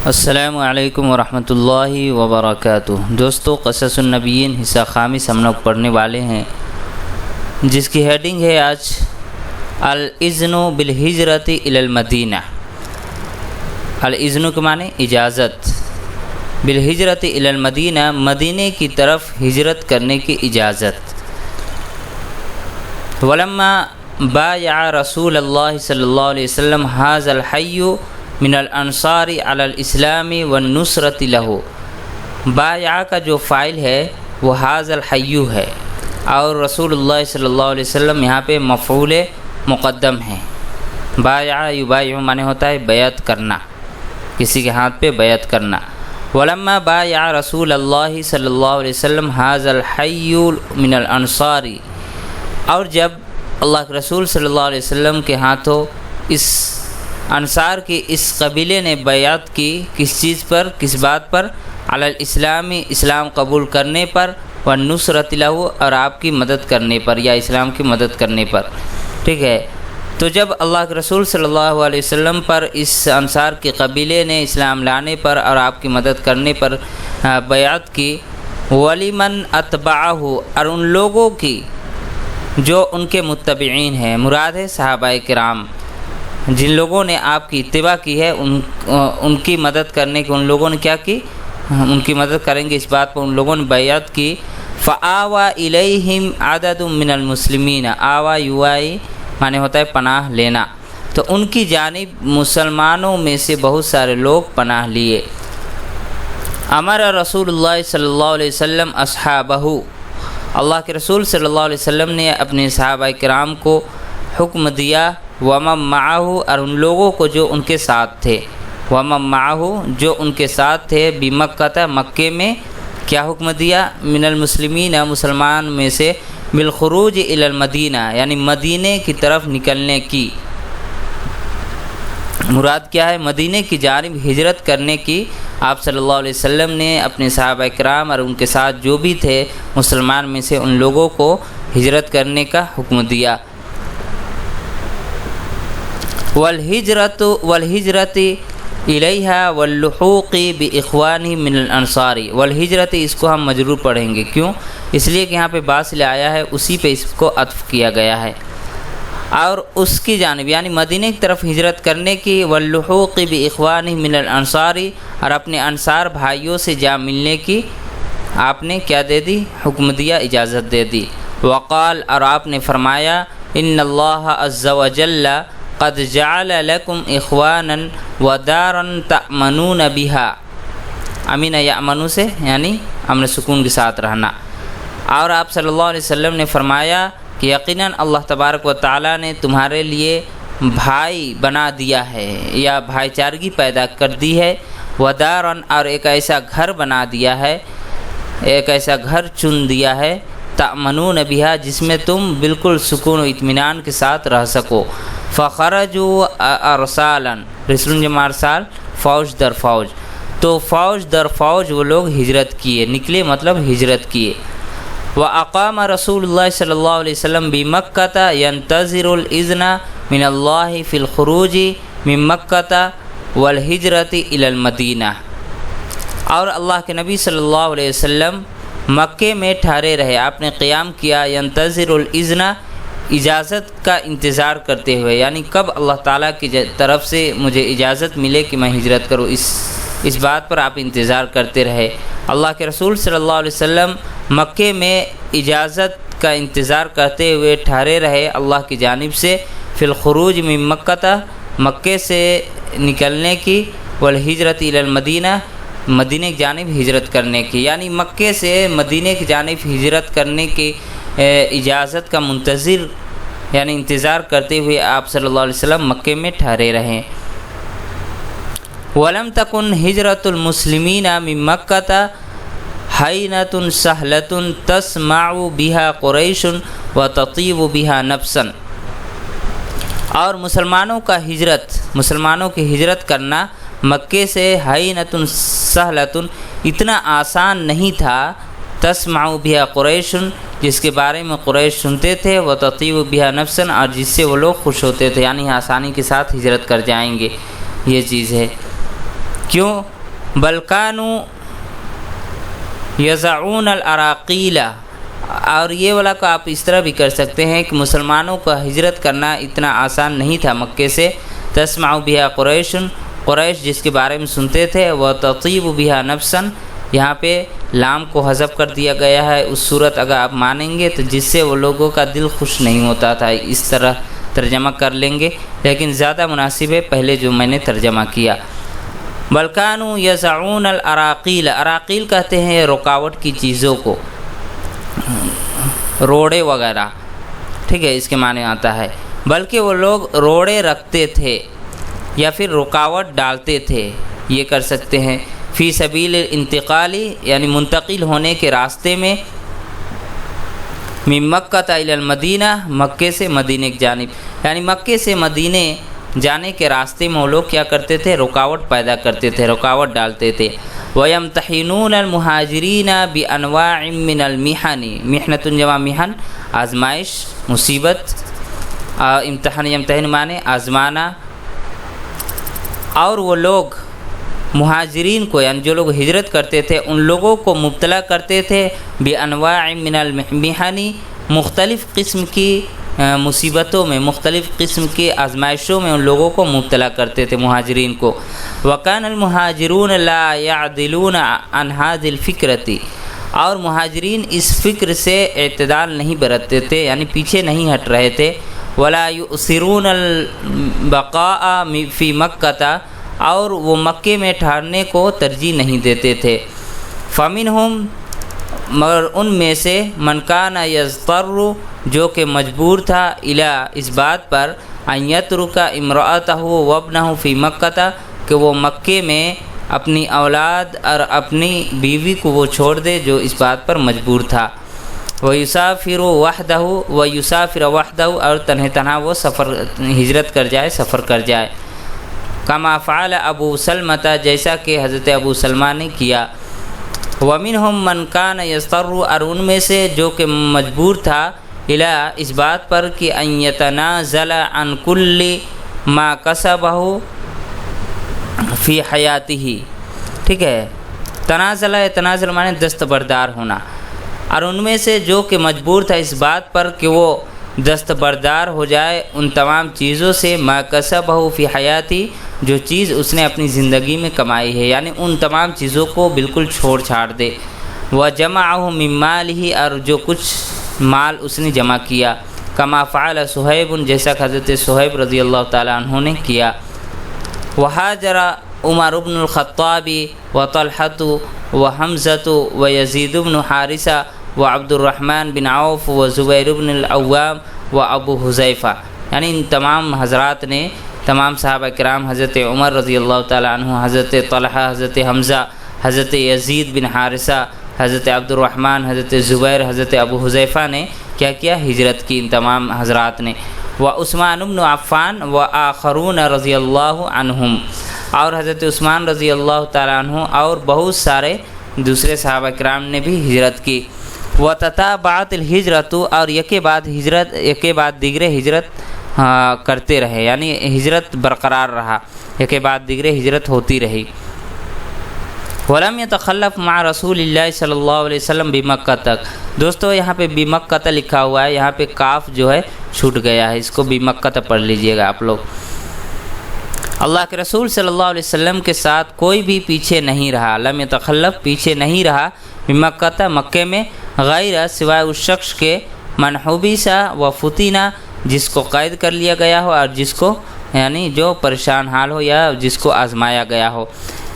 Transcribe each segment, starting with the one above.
السلام علیکم ورحمۃ اللہ وبرکاتہ۔ دوستو، قصص النبیین حصہ خامس ہم لوگ پڑھنے والے ہیں، جس کی ہیڈنگ ہے آج الاذن بالہجرۃ الی المدینہ۔ الاذن کے معنی اجازت، بالہجرۃ الی المدینہ مدینے کی طرف ہجرت کرنے کی اجازت۔ ولما بایع رسول اللہ صلی اللہ علیہ وسلم ھذا الحی من الانصار علی الاسلام والنصرۃ لہ، بایع کا جو فاعل ہے وہ ھذا الحی ہے، اور رسول اللہ صلی اللہ علیہ وسلم یہاں پہ مفعول مقدم ہے۔ بایع یبایع معنی ہوتا ہے بیعت کرنا، کسی کے ہاتھ پہ بیعت کرنا۔ ولما بایع رسول اللہ صلی اللہ علیہ وسلم ھذا الحی من الانصار، اور جب اللہ کے رسول صلی اللہ علیہ وسلم کے ہاتھوں اس انصار کے اس قبیلے نے بیعت کی، کس چیز پر، کس بات پر؟ علی الاسلام، اسلام قبول کرنے پر، والنصرۃ لہ، اور آپ کی مدد کرنے پر یا اسلام کی مدد کرنے پر۔ ٹھیک ہے، تو جب اللہ کے رسول صلی اللہ علیہ وسلم پر اس انصار کے قبیلے نے اسلام لانے پر اور آپ کی مدد کرنے پر بیعت کی، ولیمن اتبعہ، اور ان لوگوں کی جو ان کے متبعین ہیں، مراد ہے صحابہ کرام، جن لوگوں نے آپ کی اتباع کی ہے، ان کی مدد کرنے کی، ان لوگوں نے کیا کی؟ ان کی مدد کریں گے اس بات پر ان لوگوں نے بیعت کی۔ فآویٰ الیہم عدد من المسلمین، آوا یوائی معنی ہوتا ہے پناہ لینا، تو ان کی جانب مسلمانوں میں سے بہت سارے لوگ پناہ لیے۔ امر رسول اللہ صلی اللہ علیہ وسلم اصحابہ، اللہ کے رسول صلی اللہ علیہ وسلم نے اپنے صحابہ کرام کو حکم دیا، ومن معہ، اور ان لوگوں کو جو ان کے ساتھ تھے، ومن معہ جو ان کے ساتھ تھے، بمکہ مکے میں، کیا حکم دیا؟ من المسلمین، مسلمان میں سے، بالخروج الی المدینہ، یعنی مدینے کی طرف نکلنے کی۔ مراد کیا ہے؟ مدینے کی جانب ہجرت کرنے کی آپ صلی اللہ علیہ وسلم نے اپنے صحابہ کرام اور ان کے ساتھ جو بھی تھے مسلمان میں سے ان لوگوں کو ہجرت کرنے کا حکم دیا۔ والہجرت الیہا واللحوق باخوانہ من الانصار، والہجرت اس کو ہم مجرور پڑھیں گے، کیوں؟ اس لیے کہ یہاں پہ باس لے آیا ہے، اسی پہ اس کو عطف کیا گیا ہے، اور اس کی جانب یعنی مدینہ کی طرف ہجرت کرنے کی، واللحوق باخوانہ من الانصار، اور اپنے انصار بھائیوں سے جا ملنے کی آپ نے کیا دے دی؟ حکم دیا، اجازت دے دی۔ وقال، اور آپ نے فرمایا، ان اللہ عز وجل قد جعل لکم اخوانا ودارا تأمنون بها، امین یأمنو سے یعنی امن سکون کے ساتھ رہنا۔ اور آپ صلی اللہ علیہ وسلم نے فرمایا کہ یقیناً اللہ تبارک و تعالیٰ نے تمہارے لیے بھائی بنا دیا ہے یا بھائی چارگی پیدا کر دی ہے، ودارن، اور ایک ایسا گھر بنا دیا ہے، ایک ایسا گھر چن دیا ہے، تأمنون بها، جس میں تم بالکل سکون و اطمینان کے ساتھ رہ سکو۔ فخرجوا ارسالا، رسول جمع ارسال، فوج در فوج، تو فوج در فوج وہ لوگ ہجرت کیے، نکلے مطلب ہجرت کیے۔ وأقام رسول اللہ صلی اللہ علیہ وسلم بمکہ ينتظر الإذن من اللہ فی الخروج من مکہ والہجرت الی المدینہ، اور اللہ کے نبی صلی اللہ علیہ وسلم مکے میں ٹھہرے رہے، آپ نے قیام کیا، ينتظر الإذن، اجازت کا انتظار کرتے ہوئے، یعنی کب اللہ تعالیٰ کی طرف سے مجھے اجازت ملے کہ میں ہجرت کروں، اس بات پر آپ انتظار کرتے رہے۔ اللہ کے رسول صلی اللہ علیہ وسلم مکے میں اجازت کا انتظار کرتے ہوئے ٹھہرے رہے اللہ کی جانب سے، فی الخروج من مکہ، مکے سے نکلنے کی، والہجرت الی المدینہ، مدینہ کی جانب ہجرت کرنے کی، یعنی مکے سے مدینہ کی جانب ہجرت کرنے کی اجازت کا منتظر یعنی انتظار کرتے ہوئے آپ صلی اللہ علیہ وسلم مکے میں ٹھہرے رہیں۔ وَلَمْ تَكُنْ هِجْرَةُ الْمُسْلِمِينَ مِنْ مَكَّةَ حَيْنَةٌ سَهْلَةٌ تَسْمَعُ بِهَا قُرَيْشٌ وَتَطِيبُ بِهَا نَفْسًا، اور مسلمانوں کی ہجرت کرنا مکے سے حَيْنَةٌ سَهْلَةٌ اتنا آسان نہیں تھا، تسمع بها قریش، جس کے بارے میں قریش سنتے تھے، وتطیب بها نفسا، اور جس سے وہ لوگ خوش ہوتے تھے، یعنی آسانی کے ساتھ ہجرت کر جائیں گے، یہ چیز ہے۔ کیوں؟ بلکانو یزعون الاراقیل، اور یہ والا کو آپ اس طرح بھی کر سکتے ہیں کہ مسلمانوں کا ہجرت کرنا اتنا آسان نہیں تھا مکے سے، تسمع بہا قریش، قریش جس کے بارے میں سنتے تھے، وہ تطیب بہا نفسا، یہاں پہ لام کو حذف کر دیا گیا ہے اس صورت اگر آپ مانیں گے تو، جس سے وہ لوگوں کا دل خوش نہیں ہوتا تھا، اس طرح ترجمہ کر لیں گے، لیکن زیادہ مناسب ہے پہلے جو میں نے ترجمہ کیا۔ بلکانو یزعون الاراقیل، اراقیل کہتے ہیں رکاوٹ کی چیزوں کو، روڑے وغیرہ، ٹھیک ہے، اس کے معنی آتا ہے، بلکہ وہ لوگ روڑے رکھتے تھے یا پھر رکاوٹ ڈالتے تھے، یہ کر سکتے ہیں، فی سبیل انتقالی یعنی منتقل ہونے کے راستے میں، من مکہ الی المدینہ، مکے سے مدینے کی جانب، یعنی مکے سے مدینے جانے کے راستے میں وہ لوگ کیا کرتے تھے؟ رکاوٹ پیدا کرتے تھے، رکاوٹ ڈالتے تھے۔ وَيَمْتَحِنُونَ الْمُهَاجِرِينَ بِأَنْوَاعٍ مِّنَ الْمِحَنِ، محنۃ جمع محن، آزمائش، مصیبت، امتحان یمتحن معنی آزمانا، اور وہ لوگ مہاجرین کو یعنی جو لوگ ہجرت کرتے تھے ان لوگوں کو مبتلا کرتے تھے بانواع من المحن، مختلف قسم کی مصیبتوں میں، مختلف قسم کی آزمائشوں میں ان لوگوں کو مبتلا کرتے تھے مہاجرین کو۔ وکان المہاجرون لا يعدلون عن هذه الفکرة، اور مہاجرین اس فکر سے اعتدال نہیں برتتے تھے، یعنی پیچھے نہیں ہٹ رہے تھے۔ ولا يؤثرون البقاء فی مکہ، اور وہ مکے میں ٹھہرنے کو ترجیح نہیں دیتے تھے۔ فمنہم، مگر ان میں سے، من کان یضطر، جو کہ مجبور تھا، الی، اس بات پر، ان یترک امرأتہ وابنہ فی مکہ، کہ وہ مکے میں اپنی اولاد اور اپنی بیوی کو وہ چھوڑ دے جو اس بات پر مجبور تھا۔ ویسافر وحدہ، ویسافر وحدہ، اور تنہا تنہا وہ ہجرت کر جائے، سفر کر جائے۔ کما فعل ابو سلمہ، جیسا کہ حضرت ابو سلمہ نے کیا۔ ومنہم من کان یضطر، اور ان میں سے جو کہ مجبور تھا، الی، اس بات پر کہ ان یتنازل عن کل ما کسبہ فی حیاتہ، ٹھیک ہے، تنازل معنی دستبردار ہونا، اور ان میں سے جو کہ مجبور تھا اس بات پر کہ وہ دستبردار ہو جائے ان تمام چیزوں سے، ما کسبہ فی حیاتی، جو چیز اس نے اپنی زندگی میں کمائی ہے، یعنی ان تمام چیزوں کو بالکل چھوڑ چھاڑ دے۔ وجمعہ من مالہ، اور جو کچھ مال اس نے جمع کیا، کما فعل صہیب، جیسا کہ حضرت صہیب رضی اللہ تعالیٰ عنہ نے کیا۔ وہاجر عمر بن الخطاب وطلحۃ وحمزۃ ویزید بن حارثہ وعبد الرحمن بن عوف وزبیر بن العوام وابو حذیفہ، یعنی ان تمام حضرات نے، تمام صحابہ کرام، حضرت عمر رضی اللہ تعالیٰ عنہ، حضرت طلحہ، حضرت حمزہ، حضرت یزید بن حارثہ، حضرت عبد الرحمن، حضرت زبیر، حضرت ابو حذیفہ نے کیا کیا؟ ہجرت کی، ان تمام حضرات نے۔ وعثمان بن عفان وآخرون رضی اللہ عنہم، اور حضرت عثمان رضی اللہ تعالیٰ عنہ اور بہت سارے دوسرے صحابہ کرام نے بھی ہجرت کی۔ وتتابعت الہجرت، اور یکے بعد دیگر ہجرت کرتے رہے، یعنی ہجرت برقرار رہا، یکے بعد دیگر ہجرت ہوتی رہی۔ ولم يتخلف مع رسول اللہ صلی اللہ علیہ وسلم بمکہ تک، دوستو یہاں پہ بمکہ لکھا ہوا ہے، یہاں پہ کاف جو ہے چھوٹ گیا ہے، اس کو بمکہ پڑھ لیجئے گا آپ لوگ۔ اللہ کے رسول صلی اللہ علیہ وسلم کے ساتھ کوئی بھی پیچھے نہیں رہا، لم يتخلف، پیچھے نہیں رہا، بمکہ، مکے میں، غیر، سوائے اس شخص کے، من حبس و فتنہ، جس کو قید کر لیا گیا ہو اور جس کو، یعنی جو پریشان حال ہو یا جس کو آزمایا گیا ہو،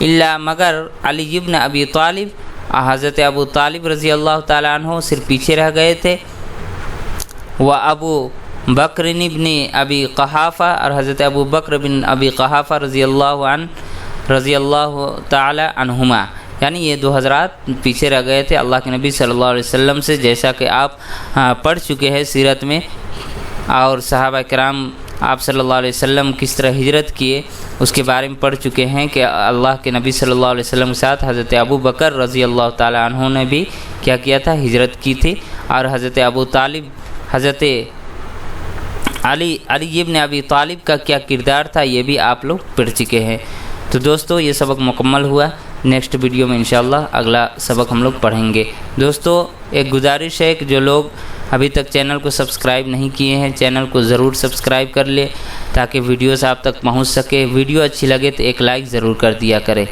الا، مگر علی ابن ابی طالب، حضرت ابو طالب رضی اللہ تعالیٰ عنہ صرف پیچھے رہ گئے تھے، و ابو بکر بن ابی قحافہ، اور حضرت ابو بکر بن ابی قحافہ رضی اللہ تعالیٰ عنہما، یعنی یہ دو حضرات پیچھے رہ گئے تھے اللہ کے نبی صلی اللہ علیہ وسلم سے، جیسا کہ آپ پڑھ چکے ہیں سیرت میں، اور صحابہ کرام آپ صلی اللہ علیہ وسلم کس طرح ہجرت کیے اس کے بارے میں پڑھ چکے ہیں کہ اللہ کے نبی صلی اللہ علیہ وسلم کے ساتھ حضرت ابو بکر رضی اللہ تعالیٰ عنہ نے بھی کیا کیا تھا؟ ہجرت کی تھی، اور حضرت ابو طالب، حضرت علی ابن ابی طالب کا کیا کردار تھا یہ بھی آپ لوگ پڑھ چکے ہیں۔ تو دوستو یہ سبق مکمل ہوا، نیکسٹ ویڈیو میں انشاءاللہ اگلا سبق ہم لوگ پڑھیں گے۔ دوستو ایک گزارش ہے کہ جو لوگ ابھی تک چینل کو سبسکرائب نہیں کیے ہیں چینل کو ضرور سبسکرائب کر لے تاکہ ویڈیوز آپ تک پہنچ سکے۔ ویڈیو اچھی لگے تو ایک لائک ضرور کر دیا کرے۔